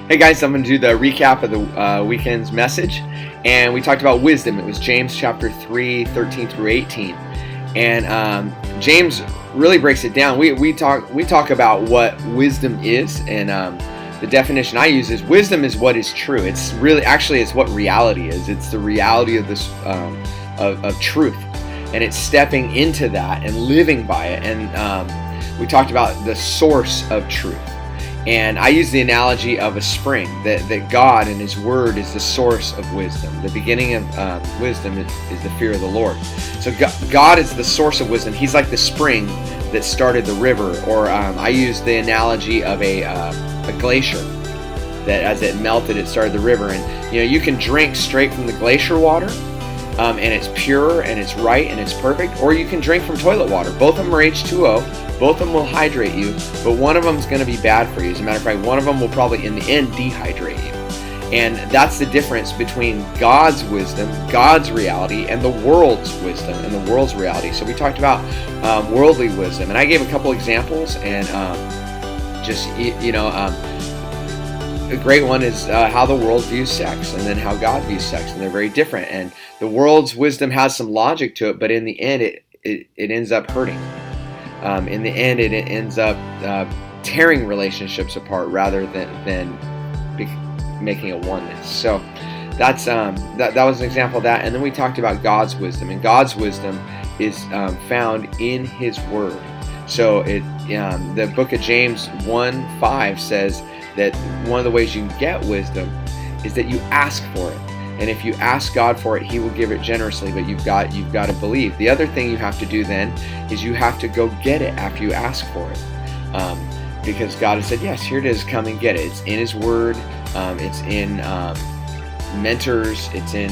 Hey guys, I'm going to do the recap of the weekend's message, and we talked about wisdom. It was James chapter 3, 13 through 18, and James really breaks it down. We talk about what wisdom is, and the definition I use is wisdom is what is true. It's really it's what reality is. It's the reality of this of truth, and it's stepping into that and living by it. And we talked about the source of truth. And I use the analogy of a spring, that God and His Word is the source of wisdom. The beginning of wisdom is the fear of the Lord. So God is the source of wisdom. He's like the spring that started the river. Or I use the analogy of a glacier, that as it melted, it started the river. And you can drink straight from the glacier water, and it's pure and it's right and it's perfect. Or you can drink from toilet water. Both of them are H2O. Both of them will hydrate you, but one of them is going to be bad for you. As a matter of fact, one of them will probably, in the end, dehydrate you. And that's the difference between God's wisdom, God's reality, and the world's wisdom and the world's reality. So we talked about worldly wisdom, and I gave a couple examples, and a great one is how the world views sex, and then how God views sex, and they're very different. And the world's wisdom has some logic to it, but in the end, it ends up hurting. In the end, it ends up tearing relationships apart rather than making a oneness. So that's that was an example of that. And then we talked about God's wisdom, and God's wisdom is found in His Word. So the book of James 1:5 says that one of the ways you can get wisdom is that you ask for it. And if you ask God for it, He will give it generously, but you've got to believe. The other thing you have to do then is you have to go get it after you ask for it. Because God has said, yes, here it is, come and get it. It's in His Word, it's in mentors, it's in,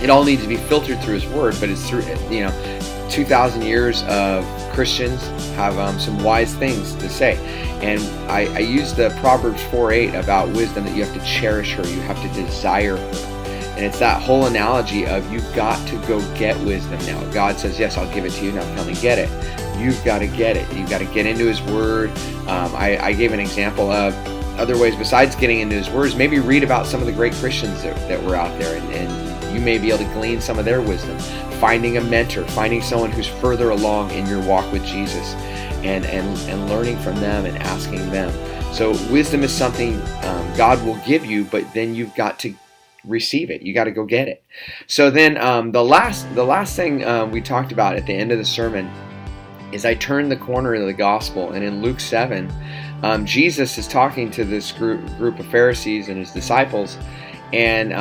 it all needs to be filtered through His Word, but it's through, 2,000 years of Christians have some wise things to say. And I use the Proverbs 4:8 about wisdom, that you have to cherish her, you have to desire her. And it's that whole analogy of you've got to go get wisdom now. God says, yes, I'll give it to you, now come and get it. You've got to get it. You've got to get into His Word. I gave an example of other ways besides getting into His Words. Maybe read about some of the great Christians that were out there, and you may be able to glean some of their wisdom. Finding a mentor, finding someone who's further along in your walk with Jesus, and learning from them and asking them. So wisdom is something God will give you, but then you've got to receive it. You got to go get it. So then the last thing we talked about at the end of the sermon is I turned the corner of the gospel, and in Luke 7, Jesus is talking to this group of Pharisees and His disciples, and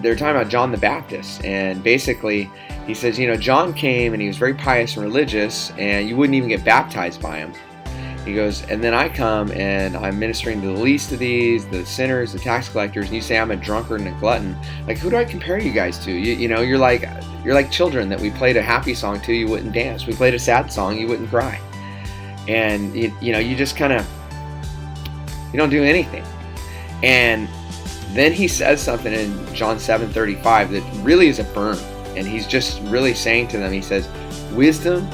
they're talking about John the Baptist, and basically he says, John came and he was very pious and religious, and you wouldn't even get baptized by him. He goes, and then I come and I'm ministering to the least of these, the sinners, the tax collectors, and you say I'm a drunkard and a glutton. Like, who do I compare you guys to? You're like children that we played a happy song to, you wouldn't dance. We played a sad song, you wouldn't cry. And you just kind of, you don't do anything. And then he says something in John 7:35 that really is a burn. And he's just really saying to them, he says, wisdom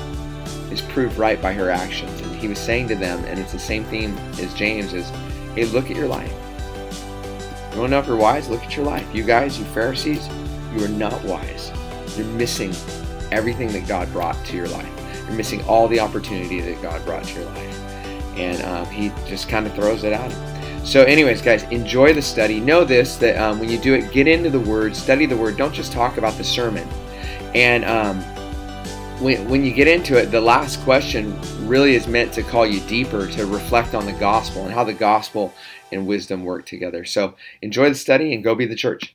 is proved right by her actions. And he was saying to them, and it's the same theme as James, is, hey, look at your life. You want to know if you're wise? Look at your life. You guys, you Pharisees, you are not wise. You're missing everything that God brought to your life. You're missing all the opportunity that God brought to your life. And he just kind of throws it at him. So anyways, guys, enjoy the study. Know this, that when you do it, get into the Word, study the Word. Don't just talk about the sermon. And when you get into it, the last question really is meant to call you deeper, to reflect on the gospel and how the gospel and wisdom work together. So enjoy the study and go be the church.